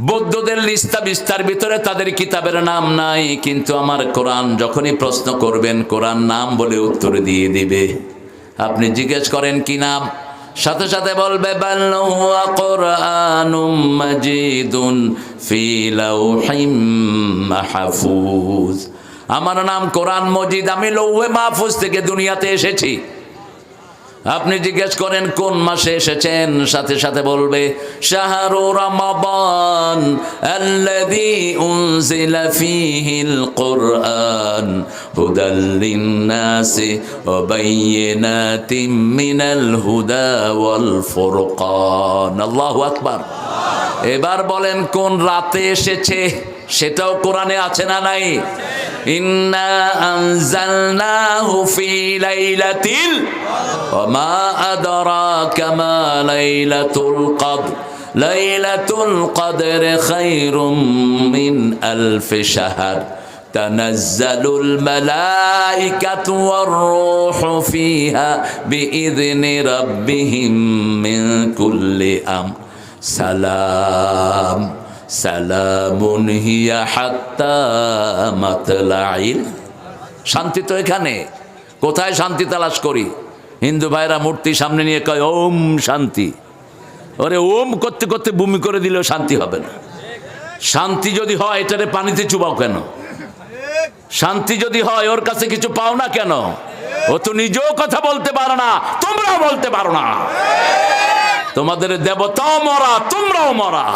বৌদ্ধদের লিস্তা বিস্তার ভিতরে তাদের কিতাবের নাম নাই। কিন্তু আমার কোরআন যখনই প্রশ্ন করবেন কোরআন নাম বলে উত্তর দিয়ে দিবে। আপনি জিজ্ঞেস করেন কি নাম, সাথে সাথে বলবে বাল হুয়া কুরআনুম মাজিদুন ফি লাউহিম মাহফুজ। আমার নাম কোরআন মজিদ, আমি লৌহে মাহফুজ থেকে দুনিয়াতে এসেছি। আপনি জিজ্ঞেস করেন কোন মাসে এসেছেন, সাথে সাথে বলবে শাহরু রমাদান আল্লাযী উনজিলা ফীহিল কুরআন হুদাল লিন-নাসি ওয়া বায়্যিনাতিম মিনাল হুদা ওয়াল ফুরকান। আল্লাহু আকবার। এবার বলেন কোন রাতে এসেছে, সেটাও কোরআনে আছে না নাই? ইন্না আনজালনাহু ফি লাইলাতিল ওয়া মা আদরাকা মা লাইলাতুল কদর লাইলাতুল কদর খায়রুম মিন আলফি শাহর তানাজ্জালুল মালাইকাতু ওয়ার রূহু ফিহা বিইذনি রাব্বিহিম মিন কুল্লি আমর সালাম সালামুন হিয়া হাত্তা মাতলাইল। শান্তি তো এখানে। কোথায় শান্তি তালাশ করি? হিন্দু ভাইরা মূর্তি সামনে নিয়ে কয় ওম শান্তি। ওরে ওম করতে করতে বমি করে দিলেও শান্তি হবে না। শান্তি যদি হয় এটারে পানিতে চুবাও কেন? শান্তি যদি হয় ওর কাছে কিছু পাও না কেন? ও তো নিজেও কথা বলতে পারো না, তোমরাও বলতে পারো না। তোমাদের দেবতাও মরা, তোমরাও মরা।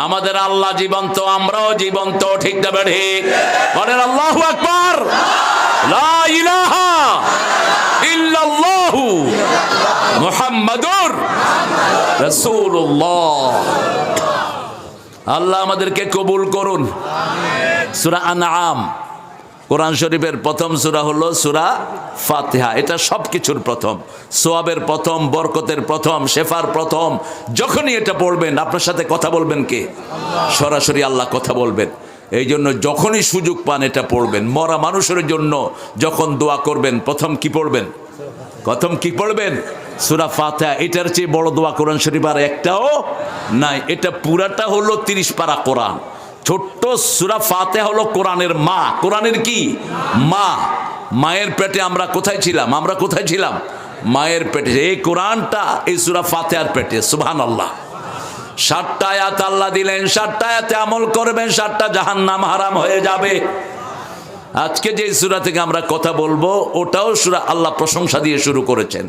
আমাদের আল্লাহ জীবন্ত, আমরাও জীবন্ত। ঠিক না ঠিক? বলেন আল্লাহু আকবার। লা ইলাহা ইল্লাল্লাহু মুহাম্মাদুর রাসূলুল্লাহ। আল্লাহ আমাদেরকে কবুল করুন। সূরা আনআম কোরআন শরীফের প্রথম সূরা হলো সূরা ফাতিহা। এটা সব কিছুর প্রথম, সোয়াবের প্রথম, বরকতের প্রথম, শেফার প্রথম। যখনই এটা পড়বেন আপনার সাথে কথা বলবেন কে? সরাসরি আল্লাহ কথা বলবেন। এই জন্য যখনই সুযোগ পান এটা পড়বেন। মরা মানুষের জন্য যখন দোয়া করবেন প্রথম কি পড়বেন? প্রথম কি পড়বেন? সূরা ফাতিহা। এটার চেয়ে বড় দোয়া কোরআন শরীফ আর একটাও নাই। এটা পুরাটা হলো 30 পারা কোরআন। ছোট্ট সূরা ফাতিহা হলো কোরআনের মা। কোরআনের কি মা? মায়ের পেটে আমরা কোথায় ছিলাম? আমরা কোথায় ছিলাম? মায়ের পেটে। এই কোরআনটা এই সূরা ফাতিহার পেটে। সুবহানাল্লাহ। 7টা আয়াত আল্লাহ দিলেন, 7টা আয়াতে আমল করবেন, 7টা জাহান্নাম হারাম হয়ে যাবে। আজকে যে সূরা থেকে আমরা কথা বলবো ওটাও সূরা আল্লাহ প্রশংসা দিয়ে শুরু করেছেন।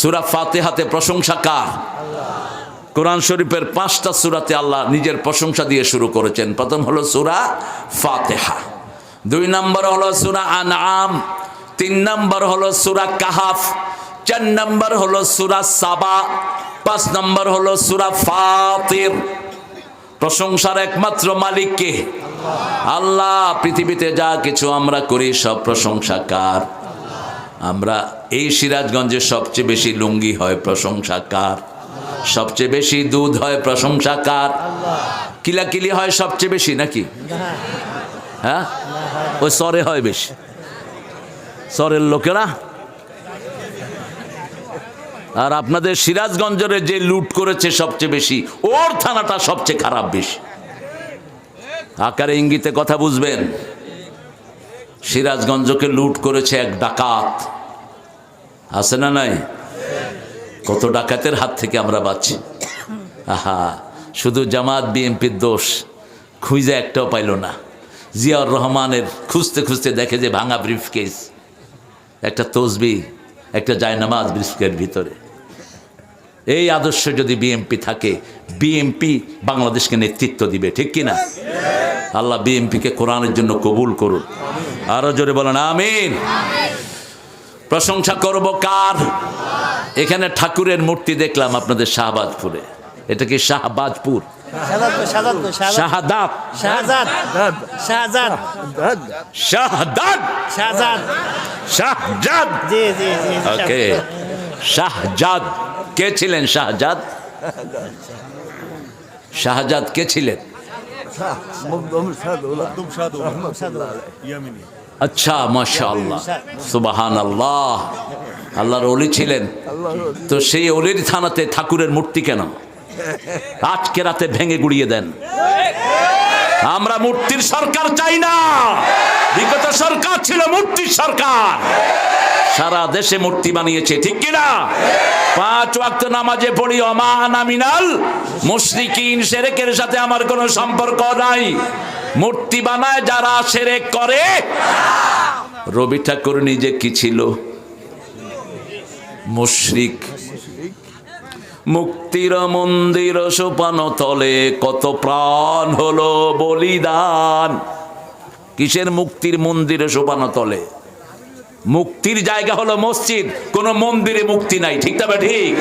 সূরা ফাতিহাতে প্রশংসা কার? কোরআন শরীফের 5টা সূরাতে আল্লাহ নিজের প্রশংসা দিয়ে শুরু করেছেন। প্রথম হলো সূরা ফাতিহা, 2 নম্বর হলো সূরা আনআম, 3 নম্বর হলো সূরা কাহাফ, 4 নম্বর হলো সূরা সাবা, 5 নম্বর হলো সূরা ফাতির। প্রশংসার একমাত্র মালিক কে? আল্লাহ। পৃথিবীতে যা কিছু আমরা করি সব প্রশংসা কার? আমরা এই সিরাজগঞ্জে সবচেয়ে বেশি লুঙ্গি হয়, প্রশংসা কার? সবচেয়ে বেশি দুধ হয়, প্রশংসা কার? কিলাকিলি হয় সবচেয়ে বেশি নাকি? হ্যাঁ, ওই সরে হয় বেশি, সরের লোকেরা। আর আপনাদের সিরাজগঞ্জের যে লুট করেছে সবচেয়ে বেশি, ওর থানাটা সবচেয়ে খারাপ বেশি। আকারে ইঙ্গিতে কথা বুঝবেন। সিরাজগঞ্জকে লুট করেছে এক ডাকাত, আছে না নাই? কত ডাকাতের হাত থেকে আমরা বাঁচি। আহা, শুধু জামাত বিএনপির দোষ, খুঁজে একটাও পাইল না। জিয়াউর রহমানের খুঁজতে খুঁজতে দেখে যে ভাঙা ব্রিফকেস, একটা তসবিহ, একটা জায়নামাজ ব্রিফকেসের ভিতরে। এই আদর্শ যদি বিএনপি থাকে, বিএনপি বাংলাদেশকে নেতৃত্ব দিবে, ঠিক কিনা? আল্লাহ বিএনপিকে কোরআনের জন্য কবুল করুন। আরো জোরে বলেন আমিন। প্রশংসা করব কার? এখানে ঠাকুরের মূর্তি দেখলাম আপনাদের শাহবাজপুরে। এটা কি শাহবাজপুর? শাহজাদ শাহাদাত শাহজাদ শাহজাদ শাহাদাত শাহজাদ শাহজাদ। জি জি জি ওকে, শাহজাদ কে ছিলেন? শাহজাদ, শাহজাদ কে ছিলেন? ইয়ামিনী। আচ্ছা, মাশাআল্লাহ, সুবহানাল্লাহ, আল্লাহর ওলি ছিলেন। তো সেই ওলির থানাতে ঠাকুরের মূর্তি কেন? আজকে রাতে ভেঙে গুড়িয়ে দেন। আমরা মূর্তির সরকার চাই না। বিগত সরকার ছিল মূর্তির সরকার, সারা দেশে মূর্তি বানিয়েছে, ঠিক কিনা? 5 ওয়াক্ত নামাজে পড়ি ওমান আমিনাল মুশরিকিন, শিরকের সাথে আমার কোনো সম্পর্ক নাই। মূর্তি বানায় যারা শিরক করে। রবি ঠাকুর নিজে কি ছিল? মুশরিক। মুক্তির মন্দির সোপান তলে কত প্রাণ হলো বলিদান। কিসের মুক্তির মন্দির সোপান তলে? মুক্তির জায়গা হলো মসজিদ, কোন মন্দিরে মুক্তি নাই, ঠিক না? ঠিক।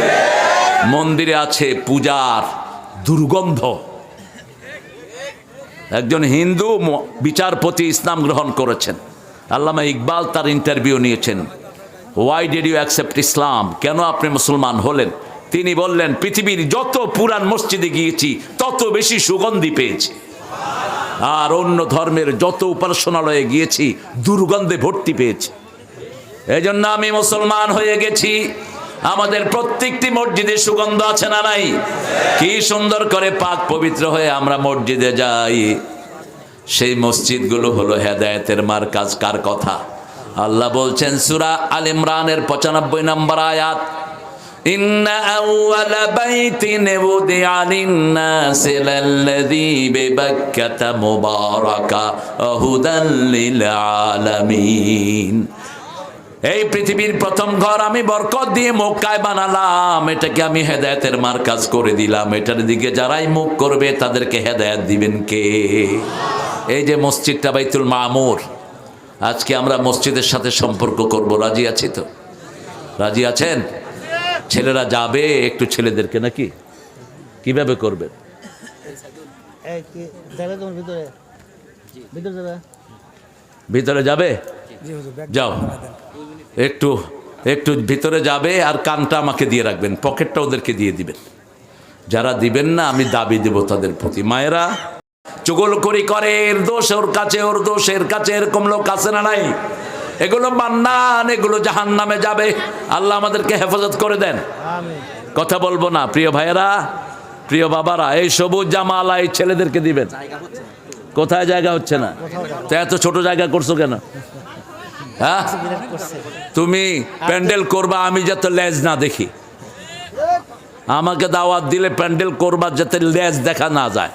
মন্দিরে আছে পূজার দুর্গন্ধ। একজন হিন্দু বিচারপতি ইসলাম গ্রহণ করেছেন। আল্লামা ইকবাল তার ইন্টারভিউ নিয়েছেন। Why did you accept Islam? কেন আপনি মুসলমান হলেন? তিনি বললেন, পৃথিবীর যত পুরান মসজিদে গিয়েছি তত বেশি সুগন্ধি পেয়েছি, আর অন্য ধর্মের যত উপাসনালয়ে গিয়েছি দুর্গন্ধে ভর্তি পেয়েছি। এই জন্য আমি মুসলমান হয়ে গেছি। আমাদের প্রত্যেকটি মসজিদে সুগন্ধ আছে না নাই? কি সুন্দর করে পাক পবিত্র হয়ে আমরা মসজিদে যাই। সেই মসজিদগুলো হলো হেদায়েতের মারকাজ। কার কথা? আল্লাহ বলছেন সূরা আল ইমরানের 95 নম্বর আয়াত, ইন্না আউওয়ালা বাইতিন উদিআ লিন-নাসি লাল্লাযী বিবাক্কাতা মুবারাকা ওয়া হুদাল লিল আলামিন। এই পৃথিবীর প্রথম ঘর আমি বরকত দিয়ে মক্কায় বানালাম, এটাকে আমি হেদায়েতের মারকাজ করে দিলাম। এটার দিকে যারাই মুখ করবে তাদেরকে হেদায়েত দিবেন কে? এই যে মসজিদটা বাইতুল মামুর, আজকে আমরা মসজিদের সাথে সম্পর্ক করব। রাজি আছি তো? রাজি আছেন? ছেলেরা যাবে একটু, ছেলেদেরকে নাকি কিভাবে করবেন? ভিতরে যাবে? যাও, একটু একটু ভিতরে যাবে, আর কানটা আমাকে দিয়ে রাখবেন, পকেটটা ওদেরকে দিয়ে দিবেন। যারা দিবেন না আমি দাবি দেব তাদের প্রতি। মায়েরা চুগলখড়ি করে, এর দোষ ওর কাছে, ওর দোষ এর কাছে, এরকম লোক আছে না নাই? এগুলো মান্নান, এগুলো জাহান্নামে যাবে। আল্লাহ আমাদেরকে হেফাজত করে দেন। কথা বলবো না। প্রিয় ভাইয়েরা, প্রিয় বাবারা, এই সবুজ জামালা এই ছেলেদেরকে দিবেন। কোথায় জায়গা হচ্ছে না? তো এত ছোট জায়গা করছো কেন? হ্যাঁ, তুমি প্যান্ডেল করবা, আমি যাতে লেজ না দেখি। আমাকে দাওয়াত দিলে প্যান্ডেল করবা যাতে লেজ দেখা না যায়।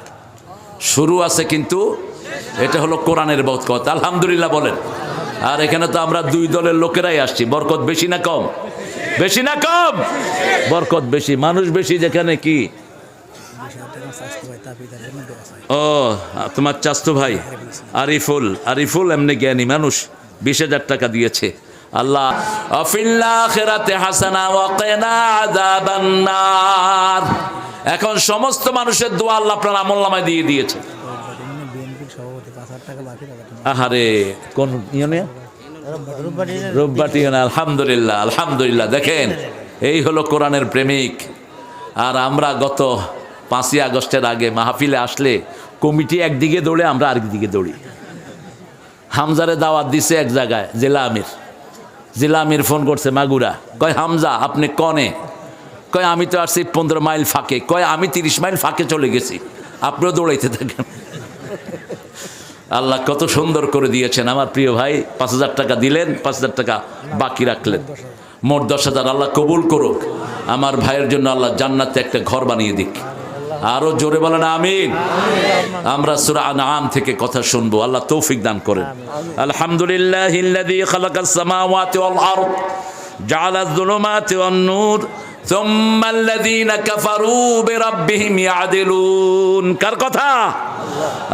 শুরু আছে কিন্তু এটা হলো কোরআনের বরকত। আলহামদুলিল্লাহ বলেন। আর এখানে তো আমরা 2 দলের লোকেরাই আসছি। বরকত বেশি না কম? বেশি না কম? বরকত বেশি, মানুষ বেশি। যেখানে কি ও তোমার চাস্তু ভাই আরিফুল, আরিফুল এমনি জ্ঞানী মানুষ, 20,000 টাকা দিয়েছে। আল্লাহ ফিল আখিরাতি হাসানা ওয়া কিনা আযাবান নার। এখন সমস্ত মানুষের দোয়া আল্লাহ আপনার আমলনামায় দিয়ে দিয়েছে। আহারে কোন ইউনিয়ন? রূপবাটি ইউনিয়ন। আলহামদুলিল্লাহ, আলহামদুলিল্লাহ। দেখেন, এই হলো কোরআনের প্রেমিক। আর আমরা গত 5ই আগস্টের আগে মাহফিলে আসলে কমিটি একদিকে দৌড়ে, আমরা আরেকদিকে দৌড়ি। হামজারে দাওয়াত দিছে এক জায়গায়, জেলা আমির। জেলা আমির ফোন করছে মাগুরা, কয় হামজা আপনি কনে? কয় আমি তো আসছি 15 মাইল ফাঁকে। কয় আমি 30 মাইল ফাঁকে চলে গেছি, আপনিও দৌড়াইতে থাকেন। আল্লাহ কত সুন্দর করে দিয়েছেন। আমার প্রিয় ভাই 5,000 টাকা দিলেন, 5,000 টাকা বাকি রাখলেন, মোট 10,000। আল্লাহ কবুল করুক। আমার ভাইয়ের জন্য আল্লাহ জান্নাতে একটা ঘর বানিয়ে দিক। আরো জোরে বলেন আমিন। আমরা সূরা আনআম থেকে কথা শুনবো। আল্লাহ তৌফিক দান করেন। আলহামদুলিল্লাহিল্লাযী খালাকাস সামাওয়াতি ওয়াল আরদ জাআলায যুলুমাতি ওয়ান নূর সুম্মাল্লাযীনা কাফারু বিরাব্বিহিম ইয়াদিলুন। কার কথা?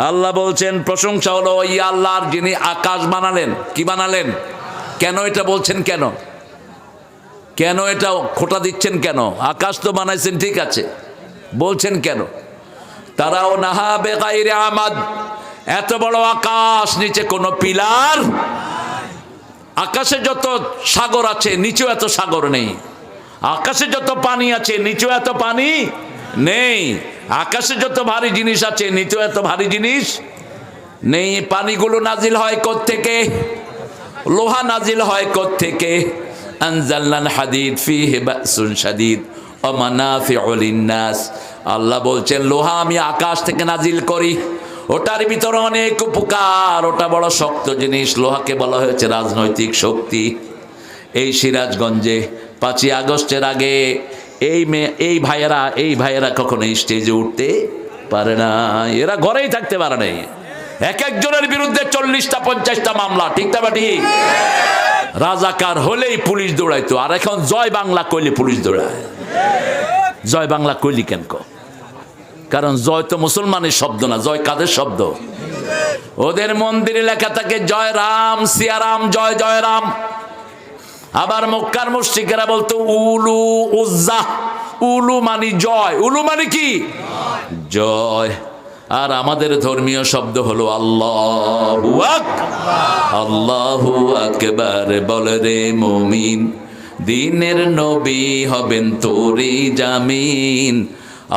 আল্লাহ বলছেন প্রশংসা হলো ওই আল্লাহর যিনি আকাশ বানালেন। কি বানালেন? কেন এটা বলছেন? কেন কেন এটা খোটা দিচ্ছেন কেন? আকাশ তো বানাইছেন ঠিক আছে, বলছেন কেন? তারাও নাহা বেগাইরে আমাদ, এত বড় আকাশ, নিচে কোনো পিলার। আকাশে যত সাগর আছে নিচেও এত সাগর নেই, আকাশে যত পানি আছে নিচেও এত পানি নেই, আকাশে যত ভারী জিনিস আছে নিচেও এত ভারী জিনিস নেই। পানিগুলো নাজিল হয় কোত্থেকে? লোহা নাজিল হয় কোত্থেকে? আনজালনাল হাদিদ ফিহি বাসুন শাদীদ ওয়া মানাফিউ লিন-নাস। আল্লাহ বলছেন লোহা আমি আকাশ থেকে নাজিল করি, ওটার ভিতরে অনেক উপকার, ওটা বড় শক্ত জিনিস। লোহাকে বলা হয়েছে রাজনৈতিক শক্তি। এই সিরাজগঞ্জে 5ই আগস্টের আগে এই ভাইয়েরা কখনো স্টেজে উঠতে পারে না, এরা ঘরেই থাকতে পারে নাই। এক একজনের বিরুদ্ধে 40টা 50টা মামলা, ঠিক না ঠিক? রাজাকার হলেই পুলিশ দৌড়াইতো, আর এখন জয় বাংলা কইলে পুলিশ দৌড়ায়। জয় বাংলা কইলি কেন? কারণ জয় তো মুসলমানের শব্দ না, জয় কাদের শব্দ? ওদের মন্দিরে লেখা থাকে জয় রাম সিয়ারাম, জয় জয় রাম। আবার মক্কার মুশরিকেরা বলতো উলু উজ্জা, উলু মানি জয়, উলু মানে কি? জয়। আর আমাদের ধর্মীয় শব্দ হলো আল্লাহু আকবার, আল্লাহু আকবার। বলে রে মুমিন, দিনের নবী হবেন তোরই জামিন।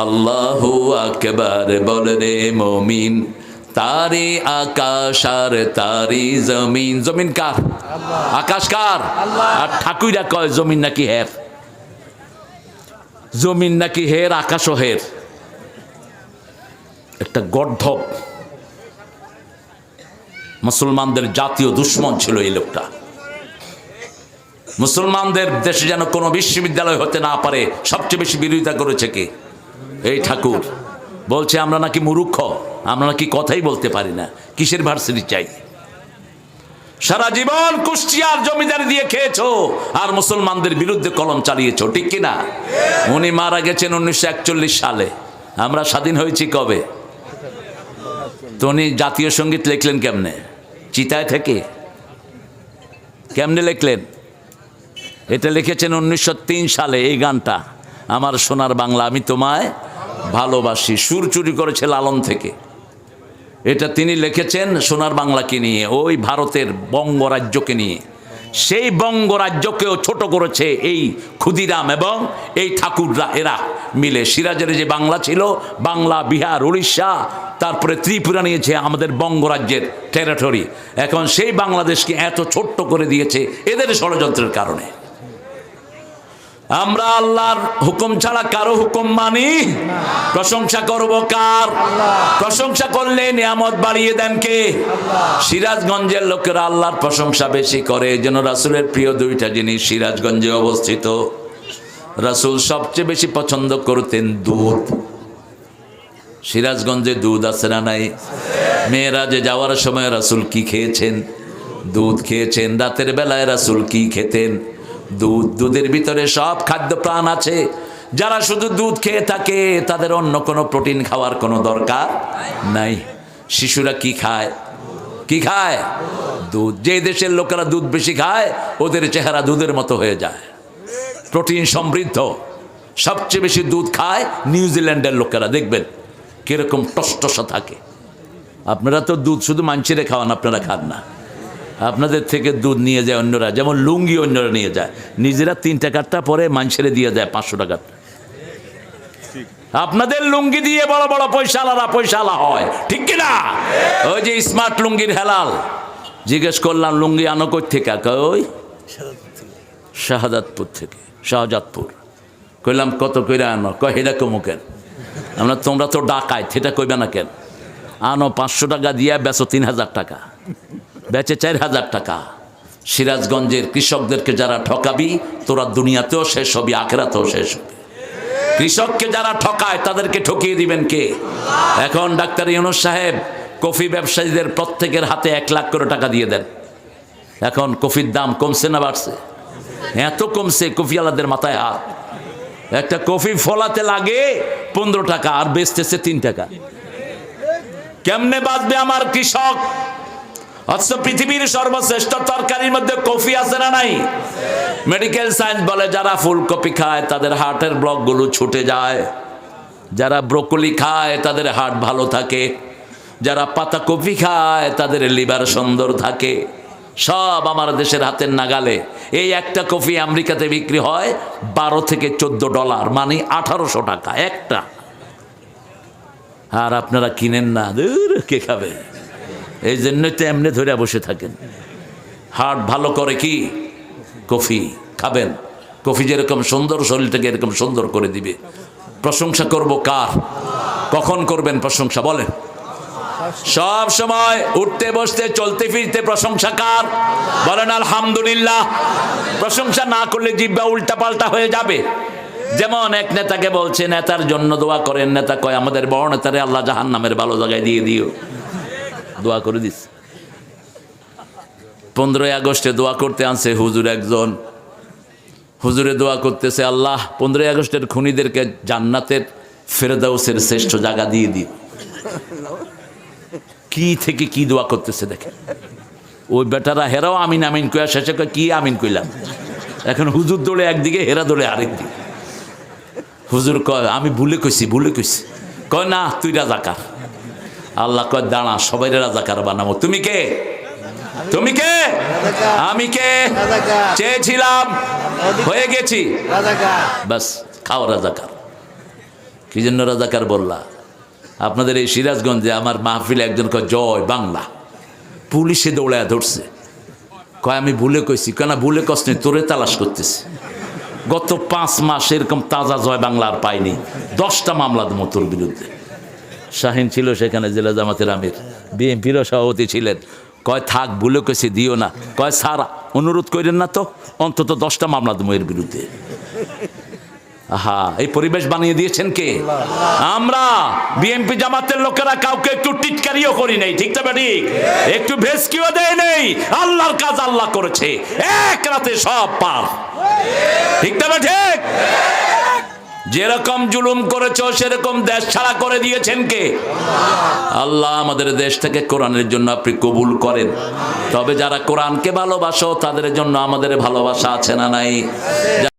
আল্লাহু আকবার বলে রে মুমিন, তারি আকাশ আর তারি জমিন। জমিন কার? আকাশ কার? আর ঠাকুরা কয় জমিন নাকি হের, জমিন নাকি হের, আকাশও হের। একটা গর্ধব মুসলমানদের জাতীয় দুশ্মন ছিল এই লোকটা। মুসলমানদের দেশে যেন কোনো বিশ্ববিদ্যালয় হতে না পারে সবচেয়ে বেশি বিরোধিতা করেছে কে? এই ঠাকুর। বলছে আমরা নাকি মূর্খ, আমরা নাকি কথাই বলতে পারি না, কিসের ভার্সিটি চাই? সারা জীবন কুষ্টিয়ার জমিদারি দিয়ে খেয়েছো আর মুসলমানদের বিরুদ্ধে কলম চালিয়েছো, ঠিক কিনা? উনি মারা গেছেন 1941 সালে। আমরা স্বাধীন হয়েছি কবে? তো উনি জাতীয় সঙ্গীত লিখলেন কেমনে? চিতায় থেকে? কেমনে লিখলেন? এটা লিখেছেন 1903 সালে। এই গানটা আমার সোনার বাংলা আমি তোমায় ভালোবাসি, সুর চুরি করেছে লালন থেকে। এটা তিনি লিখেছেন সোনার বাংলাকে নিয়ে, ওই ভারতের বঙ্গরাজ্যকে নিয়ে। সেই বঙ্গরাজ্যকেও ছোট করেছে এই ক্ষুদিরাম এবং এই ঠাকুররা, এরা মিলে। সিরাজের যে বাংলা ছিল, বাংলা, বিহার, উড়িষ্যা, তারপরে ত্রিপুরা নিয়েছে আমাদের বঙ্গরাজ্যের টেরিটরি। এখন সেই বাংলাদেশকে এত ছোট্ট করে দিয়েছে এদের ষড়যন্ত্রের কারণে। আমরা আল্লাহর হুকুম ছাড়া কারো হুকুম মানি? প্রশংসা করব কার? প্রশংসা করলে নিয়ামত বাড়িয়ে দেন কে? সিরাজগঞ্জের লোকেরা আল্লাহর প্রশংসা বেশি করে। যেন রাসূলের প্রিয় দুইটা জিনিস সিরাজগঞ্জে অবস্থিত। রাসূল সবচেয়ে বেশি পছন্দ করতেন দুধ। সিরাজগঞ্জে দুধ আছে না নাই? মেয়েরাজে যাওয়ার সময় রাসূল কি খেয়েছেন? দুধ খেয়েছেন। রাতের বেলায় রাসূল কি খেতেন? দুধ। দুধের ভিতরে সব খাদ্য প্রাণ আছে। যারা শুধু দুধ খেয়ে থাকে তাদের অন্য কোনো প্রোটিন খাওয়ার কোনো দরকার নাই। শিশুরা কি খায়? কি খায়? দুধ। যে দেশের লোকেরা দুধ বেশি খায় ওদের চেহারা দুধের মতো হয়ে যায়, প্রোটিন সমৃদ্ধ। সবচেয়ে বেশি দুধ খায় নিউজিল্যান্ডের লোকেরা, দেখবেন কিরকম টসটসা থাকে। আপনারা তো দুধ শুধু মাঞ্ছিরে খাওয়ান, আপনারা খান না। আপনাদের থেকে দুধ নিয়ে যায় অন্যরা, যেমন লুঙ্গি অন্যরা নিয়ে যায়, নিজেরা 3 টাকারটা পরে মানুষের দিয়ে যায় 500 টাকার। আপনাদের লুঙ্গি দিয়ে বড় বড় পয়সাওয়ালা হয়, ঠিক কিনা? ওই যে স্মার্ট লুঙ্গির হেলাল। জিজ্ঞেস করলাম লুঙ্গি আনো কই থেকে? ওই শাহজাদপুর থেকে। শাহজাদপুর। কইলাম কত কইরা আনো? কয় হেডা কমু কেন? আমরা তোমরা তো ডাকাইত, সেটা কইবে না কেন? আনো 500 টাকা দিয়া বেচো 3000 টাকা, বেচে 4000 টাকা। সিরাজগঞ্জের কৃষকদেরকে যারা ঠকাবি তোরা দুনিয়াতেও শেষ হবি, আখেরাতেও শেষ হবি। কৃষককে যারা ঠকায় তাদেরকে ঠকিয়ে দিবেন কে? এখন ডাক্তার ইউনূস সাহেব কফি ব্যবসায়ীদের প্রত্যেকের হাতে 1 লাখ করে টাকা দিয়ে দেন। এখন কফির দাম কমছে না বাড়ছে? এত কমছে কফিওয়ালাদের মাথায় হাত। একটা কফি ফলাতে লাগে 15 টাকা আর বেচতেছে 3 টাকা। কেমনে বাঁচবে আমার কৃষক? অথচ পৃথিবীর সর্বশ্রেষ্ঠ তরকারির মধ্যে কফি আছে না নাই? মেডিকেল সায়েন্স বলে যারা ফুলকপি খায় তাদের হার্টের ব্লকগুলো ছুটে যায়, যারা ব্রোকলি খায় তাদের হার্ট ভালো থাকে, যারা পাতাকপি খায় তাদের লিভার সুন্দর থাকে। সব আমার দেশের হাতের নাগালে। এই একটা কফি আমেরিকাতে বিক্রি হয় $12 থেকে $14, মানে 1800 টাকা একটা। আর আপনারা কিনেন না, দূর কে খাবে? এই জন্যই তো এমনি ধরে বসে থাকেন। হার্ট ভালো করে কি? কফি খাবেন। কফি যেরকম সুন্দর শরীরটাকে এরকম সুন্দর করে দিবে। প্রশংসা করব কার? কখন করবেন প্রশংসা বলেন? সব সময়, উঠতে বসতে চলতে ফিরতে প্রশংসা কার? বলেন আলহামদুলিল্লাহ। প্রশংসা না করলে জিহ্বা উল্টা পাল্টা হয়ে যাবে। যেমন এক নেতাকে বলছে নেতার জন্য দোয়া করেন, নেতা কয় আমাদের বড় নেতারে আল্লাহ জাহান্নামের ভালো জায়গায় দিয়ে দিও। দোয়া করে দিস। 15ই আগস্টে দোয়া করতে আনছে হুজুর একজন। হুজুরে দোয়া করতেছে, আল্লাহ 15ই আগস্টের খুনিদেরকে জান্নাতের ফেরদাউসের শ্রেষ্ঠ জায়গা দিয়ে দিও। কি থেকে কি দোয়া করতেছে দেখেন। ওই বেটারা হেরাও আমিন আমিন কয়া শেষে কয় কি আমিন কইলাম। এখন হুজুর দৌড়ে একদিকে, হেরা দৌড়ে আরেকদিকে। হুজুর কয় আমি ভুলে কইছি, ভুলে কইছি। কয় না তুই রাজাকার। আল্লাহ কয় দাঁড়া, সবাই রাজাকার বানাবো। তুমি কে? তুমি কে? আমি কে? চেয়েছিলাম, হয়ে গেছি। বাস খাও রাজাকার। কি জন্য রাজাকার বললা? আপনাদের এই সিরাজগঞ্জে আমার মাহফিলে একজন কয় জয় বাংলা, পুলিশে দৌড়ায় ধরছে। কয় আমি ভুলে কইছি। কেন ভুলে কস নেই, তোরে তালাশ করতেছে। গত 5 মাস এরকম তাজা জয় বাংলা আর পাইনি। 10টা মামলা দেবো তোর বিরুদ্ধে। শাহিন ছিল সেখানে, জেলা জামাতের আমির, বিএনপিরও সভাপতি ছিলেন। কয় থাক, ভুলে কইছি, দিও না। কয় স্যার অনুরোধ করেন না তো, অন্তত 10টা মামলা দেবো এর বিরুদ্ধে। আহা, এই পরিবেশ বানিয়ে দিয়েছেন কে? আমরা বিএনপি জামাতের লোকেরা কাউকে একটু টিটকারিও করি নাই, ঠিক তবে ঠিক, একটু ভেস্কিও দেয় নেই। আল্লাহর কাজ আল্লাহ করেছে, এক রাতে সব পার, ঠিক তবে ঠিক। যেরকম জুলুম করেছ সেরকম দেশ ছাড়া করে দিয়েছেন কে? আল্লাহ। আমাদের দেশ থেকে কোরআনের জন্য আপনি কবুল করেন। তবে যারা কোরআনকে ভালোবাসো তাদের জন্য আমাদের ভালোবাসা আছে না নাই?